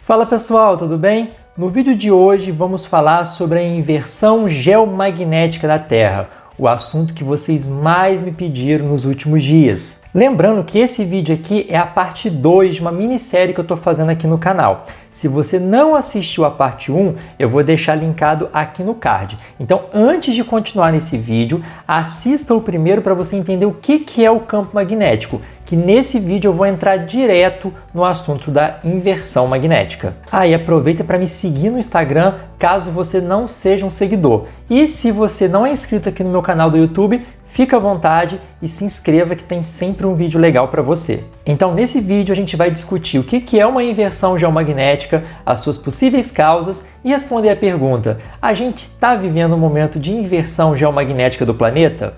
Fala pessoal, tudo bem? No vídeo de hoje vamos falar sobre a inversão geomagnética da Terra, o assunto que vocês mais me pediram nos últimos dias. Lembrando que esse vídeo aqui é a parte 2 de uma minissérie que eu estou fazendo aqui no canal. Se você não assistiu a parte 1, eu vou deixar linkado aqui no card. Então, antes de continuar nesse vídeo, assista o primeiro para você entender o que é o campo magnético, que nesse vídeo eu vou entrar direto no assunto da inversão magnética. E aproveita para me seguir no Instagram, caso você não seja um seguidor. E se você não é inscrito aqui no meu canal do YouTube, fica à vontade e se inscreva que tem sempre um vídeo legal para você. Então, nesse vídeo a gente vai discutir o que é uma inversão geomagnética, as suas possíveis causas e responder a pergunta: a gente está vivendo um momento de inversão geomagnética do planeta?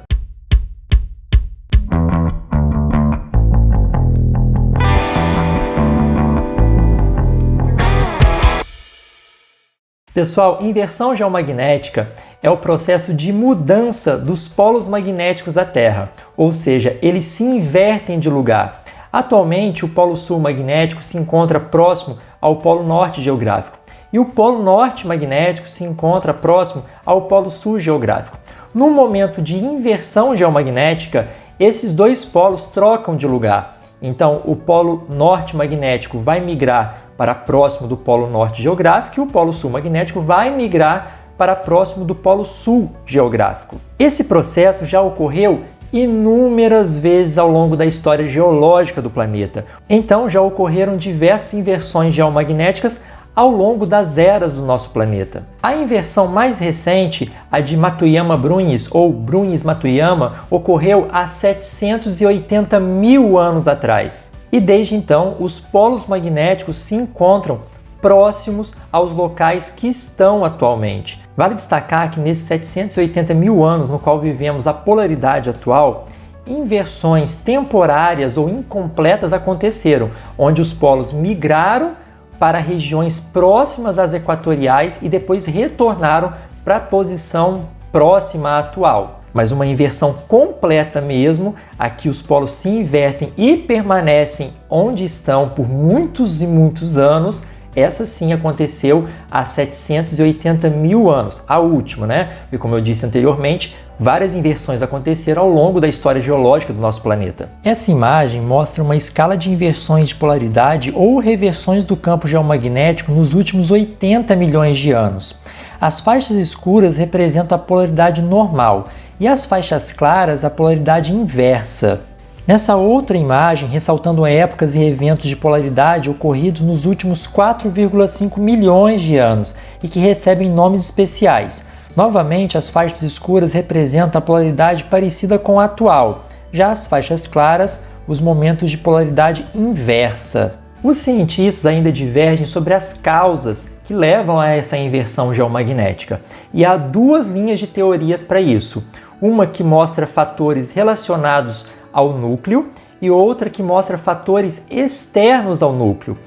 Pessoal, inversão geomagnética é o processo de mudança dos polos magnéticos da Terra, ou seja, eles se invertem de lugar. Atualmente, o polo sul magnético se encontra próximo ao polo norte geográfico e o polo norte magnético se encontra próximo ao polo sul geográfico. No momento de inversão geomagnética, esses dois polos trocam de lugar. Então, o polo norte magnético vai migrar para próximo do polo norte geográfico e o polo sul magnético vai migrar para próximo do polo sul geográfico. Esse processo já ocorreu inúmeras vezes ao longo da história geológica do planeta. Então já ocorreram diversas inversões geomagnéticas ao longo das eras do nosso planeta. A inversão mais recente, a de Matuyama-Brunhes ou Brunhes-Matuyama, ocorreu há 780 mil anos atrás. E desde então, os polos magnéticos se encontram próximos aos locais que estão atualmente. Vale destacar que nesses 780 mil anos no qual vivemos a polaridade atual, inversões temporárias ou incompletas aconteceram, onde os polos migraram para regiões próximas às equatoriais e depois retornaram para a posição próxima à atual. Mas uma inversão completa mesmo, aqui os polos se invertem e permanecem onde estão por muitos e muitos anos, essa sim aconteceu há 780 mil anos, a última, né? E como eu disse anteriormente, várias inversões aconteceram ao longo da história geológica do nosso planeta. Essa imagem mostra uma escala de inversões de polaridade ou reversões do campo geomagnético nos últimos 80 milhões de anos. As faixas escuras representam a polaridade normal e as faixas claras a polaridade inversa. Nessa outra imagem, ressaltando épocas e eventos de polaridade ocorridos nos últimos 4,5 milhões de anos e que recebem nomes especiais. Novamente, as faixas escuras representam a polaridade parecida com a atual, já as faixas claras, os momentos de polaridade inversa. Os cientistas ainda divergem sobre as causas que levam a essa inversão geomagnética, e há duas linhas de teorias para isso. Uma que mostra fatores relacionados ao núcleo e outra que mostra fatores externos ao núcleo.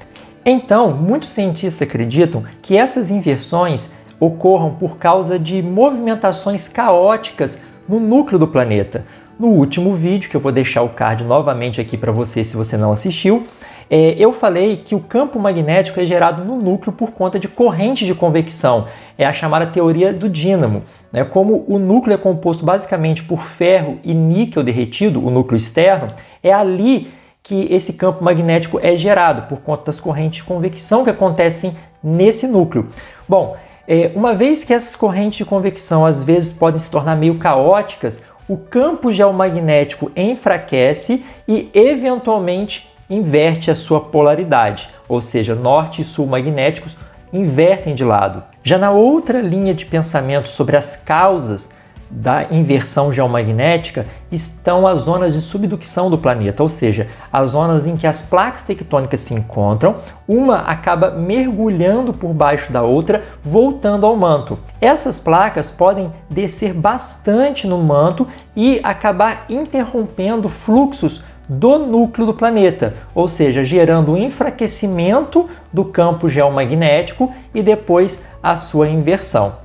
Então, muitos cientistas acreditam que essas inversões ocorram por causa de movimentações caóticas no núcleo do planeta. No último vídeo, que eu vou deixar o card novamente aqui para você se você não assistiu, eu falei que o campo magnético é gerado no núcleo por conta de correntes de convecção. É a chamada teoria do dínamo. Como o núcleo é composto basicamente por ferro e níquel derretido, o núcleo externo, é ali que esse campo magnético é gerado, por conta das correntes de convecção que acontecem nesse núcleo. Bom, uma vez que essas correntes de convecção às vezes podem se tornar meio caóticas, o campo geomagnético enfraquece e, eventualmente, inverte a sua polaridade, ou seja, norte e sul magnéticos invertem de lado. Já na outra linha de pensamento sobre as causas da inversão geomagnética estão as zonas de subducção do planeta, ou seja, as zonas em que as placas tectônicas se encontram, uma acaba mergulhando por baixo da outra, voltando ao manto. Essas placas podem descer bastante no manto e acabar interrompendo fluxos do núcleo do planeta, ou seja, gerando um enfraquecimento do campo geomagnético e depois a sua inversão.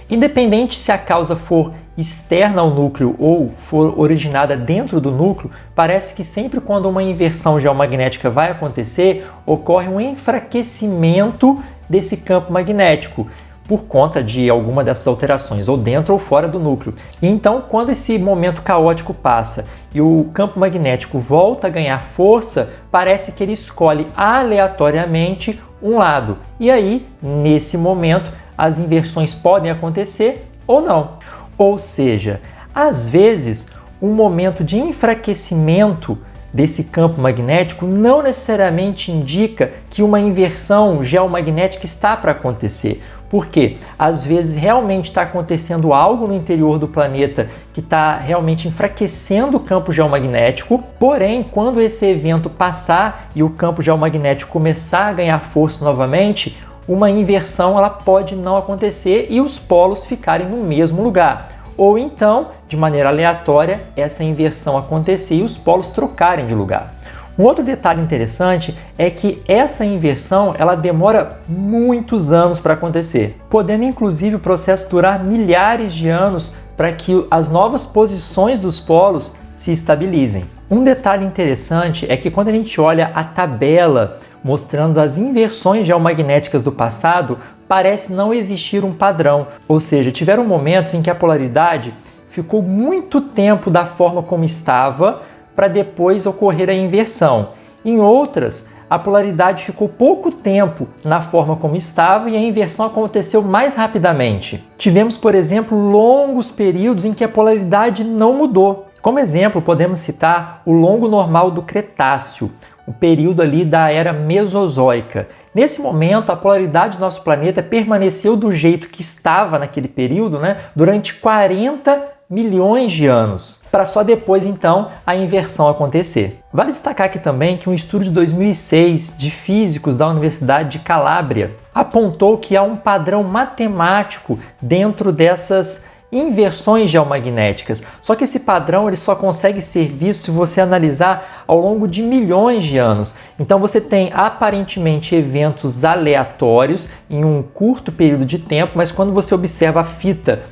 Independente se a causa for externa ao núcleo ou for originada dentro do núcleo, parece que sempre quando uma inversão geomagnética vai acontecer, ocorre um enfraquecimento desse campo magnético por conta de alguma dessas alterações, ou dentro ou fora do núcleo. E então, quando esse momento caótico passa e o campo magnético volta a ganhar força, parece que ele escolhe aleatoriamente um lado. E aí, nesse momento, as inversões podem acontecer ou não. Ou seja, às vezes, um momento de enfraquecimento desse campo magnético não necessariamente indica que uma inversão geomagnética está para acontecer. Porque às vezes realmente está acontecendo algo no interior do planeta que está realmente enfraquecendo o campo geomagnético, porém, quando esse evento passar e o campo geomagnético começar a ganhar força novamente, uma inversão ela pode não acontecer e os polos ficarem no mesmo lugar. Ou então, de maneira aleatória, essa inversão acontecer e os polos trocarem de lugar. Um outro detalhe interessante é que essa inversão ela demora muitos anos para acontecer, podendo inclusive o processo durar milhares de anos para que as novas posições dos polos se estabilizem. Um detalhe interessante é que quando a gente olha a tabela mostrando as inversões geomagnéticas do passado, parece não existir um padrão, ou seja, tiveram momentos em que a polaridade ficou muito tempo da forma como estava, para depois ocorrer a inversão. Em outras, a polaridade ficou pouco tempo na forma como estava e a inversão aconteceu mais rapidamente. Tivemos, por exemplo, longos períodos em que a polaridade não mudou. Como exemplo, podemos citar o longo normal do Cretáceo, o período ali da era Mesozoica. Nesse momento, a polaridade do nosso planeta permaneceu do jeito que estava naquele período, durante 40 milhões de anos, para só depois, então, a inversão acontecer. Vale destacar aqui também que um estudo de 2006 de físicos da Universidade de Calábria apontou que há um padrão matemático dentro dessas inversões geomagnéticas. Só que esse padrão ele só consegue ser visto se você analisar ao longo de milhões de anos. Então você tem aparentemente eventos aleatórios em um curto período de tempo, mas quando você observa a fita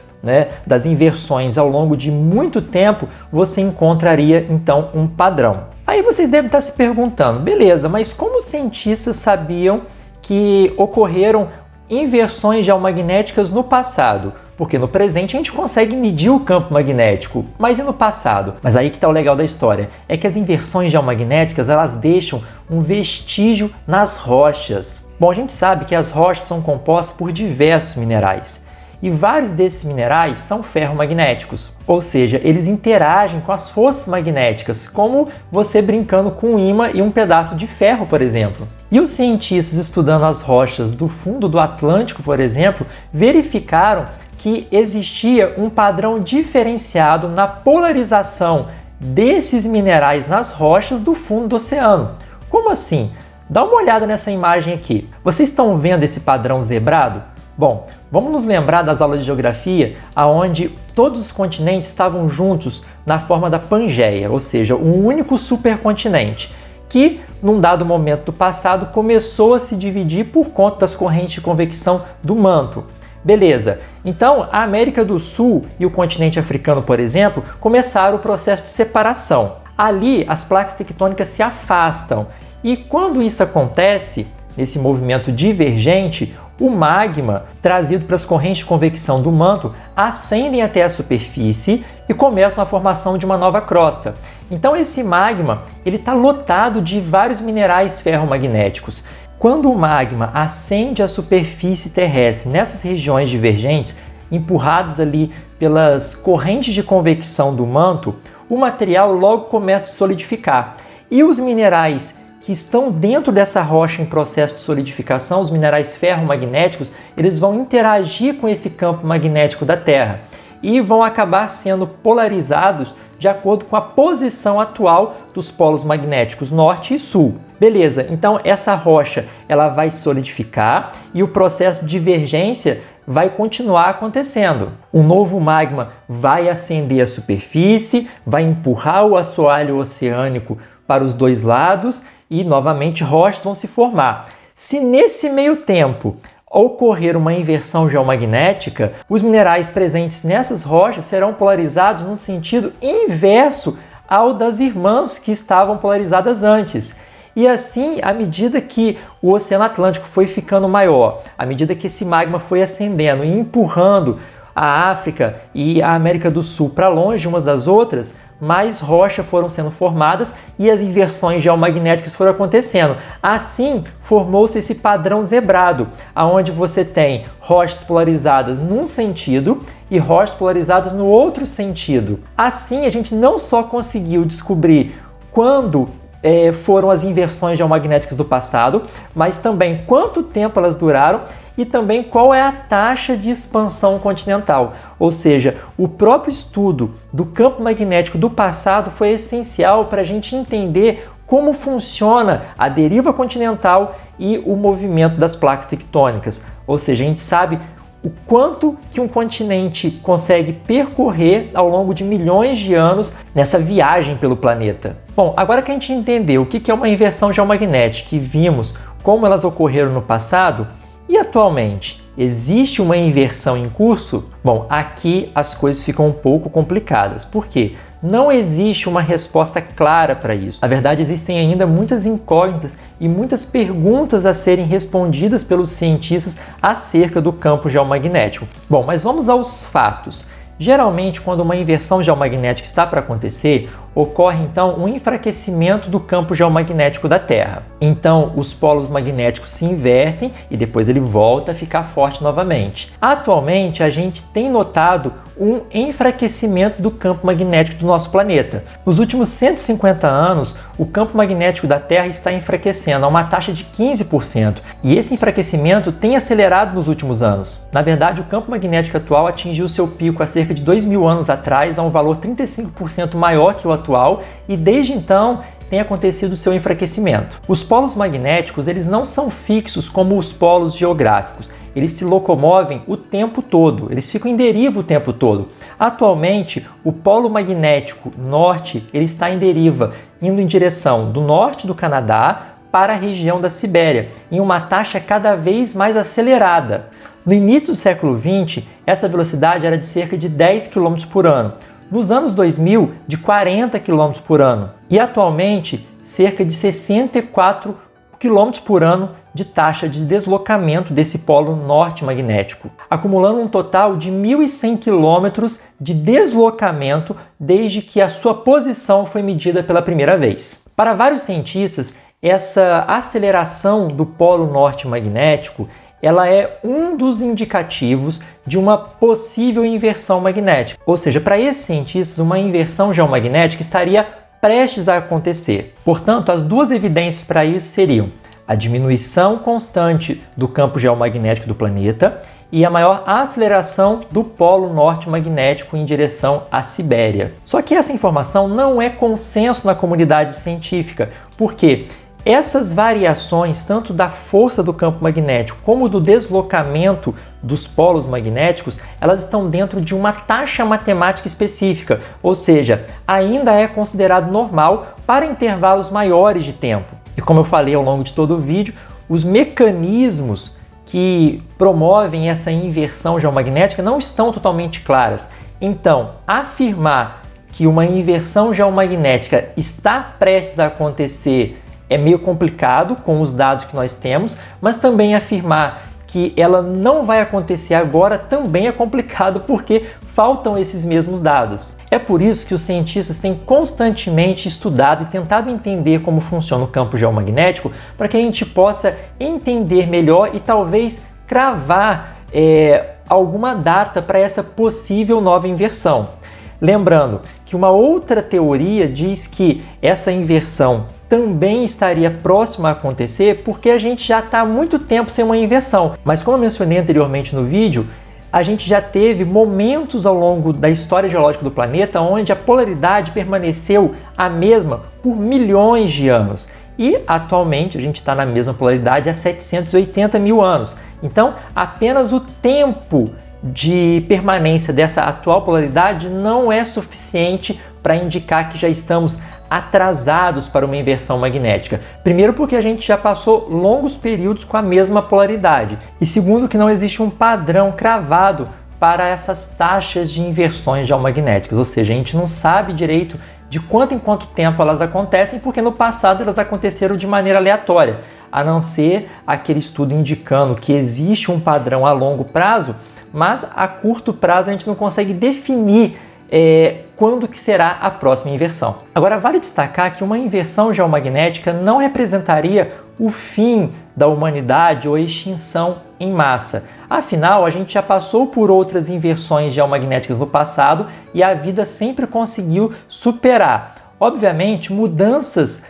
das inversões ao longo de muito tempo, você encontraria então um padrão. Aí vocês devem estar se perguntando, beleza, mas como os cientistas sabiam que ocorreram inversões geomagnéticas no passado? Porque no presente a gente consegue medir o campo magnético, mas e no passado? Mas aí que está o legal da história, é que as inversões geomagnéticas elas deixam um vestígio nas rochas. Bom, a gente sabe que as rochas são compostas por diversos minerais. E vários desses minerais são ferromagnéticos, ou seja, eles interagem com as forças magnéticas, como você brincando com um ímã e um pedaço de ferro, por exemplo. E os cientistas estudando as rochas do fundo do Atlântico, por exemplo, verificaram que existia um padrão diferenciado na polarização desses minerais nas rochas do fundo do oceano. Como assim? Dá uma olhada nessa imagem aqui. Vocês estão vendo esse padrão zebrado? Bom, vamos nos lembrar das aulas de geografia, onde todos os continentes estavam juntos na forma da Pangeia, ou seja, um único supercontinente, que, num dado momento do passado, começou a se dividir por conta das correntes de convecção do manto. Beleza, então a América do Sul e o continente africano, por exemplo, começaram o processo de separação. Ali, as placas tectônicas se afastam e quando isso acontece, nesse movimento divergente, o magma, trazido pelas correntes de convecção do manto, ascendem até a superfície e começam a formação de uma nova crosta. Então esse magma está lotado de vários minerais ferromagnéticos. Quando o magma ascende à superfície terrestre nessas regiões divergentes, empurrados ali pelas correntes de convecção do manto, o material logo começa a solidificar. E os minerais que estão dentro dessa rocha em processo de solidificação, os minerais ferromagnéticos, eles vão interagir com esse campo magnético da Terra e vão acabar sendo polarizados de acordo com a posição atual dos polos magnéticos norte e sul. Beleza, então essa rocha ela vai solidificar e o processo de divergência vai continuar acontecendo. Um novo magma vai ascender à superfície, vai empurrar o assoalho oceânico para os dois lados e novamente rochas vão se formar. Se nesse meio tempo ocorrer uma inversão geomagnética, os minerais presentes nessas rochas serão polarizados no sentido inverso ao das irmãs que estavam polarizadas antes. E assim, à medida que o Oceano Atlântico foi ficando maior, à medida que esse magma foi ascendendo e empurrando a África e a América do Sul para longe umas das outras, mais rochas foram sendo formadas e as inversões geomagnéticas foram acontecendo. Assim, formou-se esse padrão zebrado, onde você tem rochas polarizadas num sentido e rochas polarizadas no outro sentido. Assim, a gente não só conseguiu descobrir quando foram as inversões geomagnéticas do passado, mas também quanto tempo elas duraram e também qual é a taxa de expansão continental. Ou seja, o próprio estudo do campo magnético do passado foi essencial para a gente entender como funciona a deriva continental e o movimento das placas tectônicas. Ou seja, a gente sabe o quanto que um continente consegue percorrer ao longo de milhões de anos nessa viagem pelo planeta. Bom, agora que a gente entendeu o que é uma inversão geomagnética e vimos como elas ocorreram no passado, e atualmente, existe uma inversão em curso? Bom, aqui as coisas ficam um pouco complicadas. Por quê? Não existe uma resposta clara para isso. Na verdade, existem ainda muitas incógnitas e muitas perguntas a serem respondidas pelos cientistas acerca do campo geomagnético. Bom, mas vamos aos fatos. Geralmente, quando uma inversão geomagnética está para acontecer, ocorre então um enfraquecimento do campo geomagnético da Terra. Então, os polos magnéticos se invertem e depois ele volta a ficar forte novamente. Atualmente, a gente tem notado um enfraquecimento do campo magnético do nosso planeta. Nos últimos 150 anos, o campo magnético da Terra está enfraquecendo a uma taxa de 15%, e esse enfraquecimento tem acelerado nos últimos anos. Na verdade, o campo magnético atual atingiu seu pico há cerca de 2.000 anos atrás, a um valor 35% maior que o atual, e desde então tem acontecido o seu enfraquecimento. Os polos magnéticos, eles não são fixos como os polos geográficos. Eles se locomovem o tempo todo, eles ficam em deriva o tempo todo. Atualmente, o polo magnético norte ele está em deriva, indo em direção do norte do Canadá para a região da Sibéria, em uma taxa cada vez mais acelerada. No início do século XX, essa velocidade era de cerca de 10 km por ano. Nos anos 2000, de 40 km por ano. E atualmente, cerca de 64 km por ano de taxa de deslocamento desse polo norte magnético, acumulando um total de 1.100 km de deslocamento desde que a sua posição foi medida pela primeira vez. Para vários cientistas, essa aceleração do polo norte magnético ela é um dos indicativos de uma possível inversão magnética. Ou seja, para esses cientistas, uma inversão geomagnética estaria prestes a acontecer. Portanto, as duas evidências para isso seriam a diminuição constante do campo geomagnético do planeta e a maior aceleração do polo norte magnético em direção à Sibéria. Só que essa informação não é consenso na comunidade científica, porque essas variações, tanto da força do campo magnético como do deslocamento dos polos magnéticos, elas estão dentro de uma taxa matemática específica, ou seja, ainda é considerado normal para intervalos maiores de tempo. E como eu falei ao longo de todo o vídeo, os mecanismos que promovem essa inversão geomagnética não estão totalmente claras. Então, afirmar que uma inversão geomagnética está prestes a acontecer é meio complicado com os dados que nós temos, mas também afirmar que ela não vai acontecer agora também é complicado porque faltam esses mesmos dados. É por isso que os cientistas têm constantemente estudado e tentado entender como funciona o campo geomagnético para que a gente possa entender melhor e talvez cravar alguma data para essa possível nova inversão. Lembrando que uma outra teoria diz que essa inversão também estaria próximo a acontecer porque a gente já está há muito tempo sem uma inversão. Mas como eu mencionei anteriormente no vídeo, a gente já teve momentos ao longo da história geológica do planeta onde a polaridade permaneceu a mesma por milhões de anos. E atualmente a gente está na mesma polaridade há 780 mil anos. Então, apenas o tempo de permanência dessa atual polaridade não é suficiente para indicar que já estamos atrasados para uma inversão magnética. Primeiro, porque a gente já passou longos períodos com a mesma polaridade. E segundo, que não existe um padrão cravado para essas taxas de inversões geomagnéticas. Ou seja, a gente não sabe direito de quanto em quanto tempo elas acontecem, porque no passado elas aconteceram de maneira aleatória, a não ser aquele estudo indicando que existe um padrão a longo prazo, mas a curto prazo a gente não consegue definir quando que será a próxima inversão. Agora, vale destacar que uma inversão geomagnética não representaria o fim da humanidade ou extinção em massa. Afinal, a gente já passou por outras inversões geomagnéticas no passado e a vida sempre conseguiu superar. Obviamente, mudanças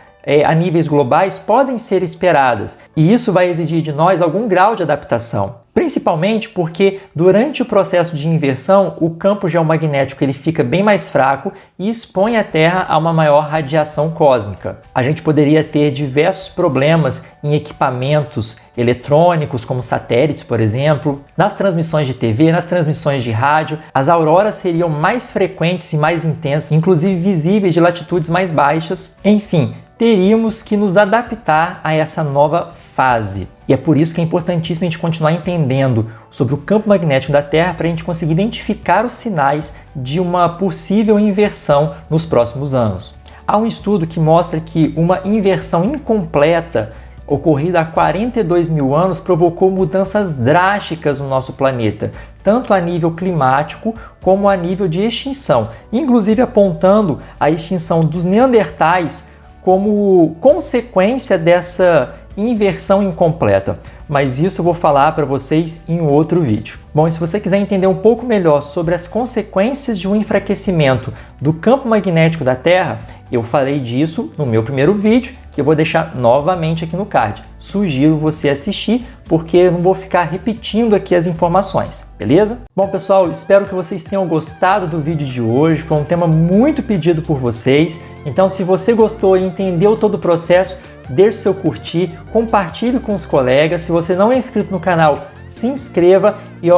a níveis globais podem ser esperadas, e isso vai exigir de nós algum grau de adaptação. Principalmente porque durante o processo de inversão, o campo geomagnético ele fica bem mais fraco e expõe a Terra a uma maior radiação cósmica. A gente poderia ter diversos problemas em equipamentos eletrônicos, como satélites, por exemplo, nas transmissões de TV, nas transmissões de rádio. As auroras seriam mais frequentes e mais intensas, inclusive visíveis de latitudes mais baixas. Enfim, teríamos que nos adaptar a essa nova fase. E é por isso que é importantíssimo a gente continuar entendendo sobre o campo magnético da Terra para a gente conseguir identificar os sinais de uma possível inversão nos próximos anos. Há um estudo que mostra que uma inversão incompleta ocorrida há 42 mil anos provocou mudanças drásticas no nosso planeta, tanto a nível climático como a nível de extinção, inclusive apontando a extinção dos neandertais como consequência dessa inversão incompleta. Mas isso eu vou falar para vocês em outro vídeo. Bom, e se você quiser entender um pouco melhor sobre as consequências de um enfraquecimento do campo magnético da Terra, eu falei disso no meu primeiro vídeo, que eu vou deixar novamente aqui no card. Sugiro você assistir, porque eu não vou ficar repetindo aqui as informações, beleza? Bom, pessoal, espero que vocês tenham gostado do vídeo de hoje. Foi um tema muito pedido por vocês. Então, se você gostou e entendeu todo o processo, deixe seu curtir, compartilhe com os colegas. Se você não é inscrito no canal, se inscreva e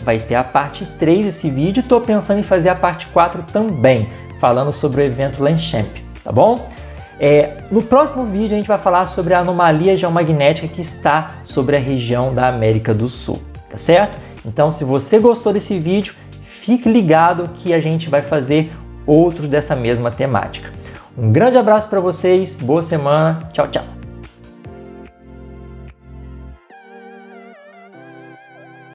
vai ter a parte 3 desse vídeo. Estou pensando em fazer a parte 4 também, falando sobre o evento Lanchamp, tá bom? No próximo vídeo a gente vai falar sobre a anomalia geomagnética que está sobre a região da América do Sul, tá certo? Então, se você gostou desse vídeo, fique ligado que a gente vai fazer outros dessa mesma temática. Um grande abraço para vocês, boa semana, tchau, tchau!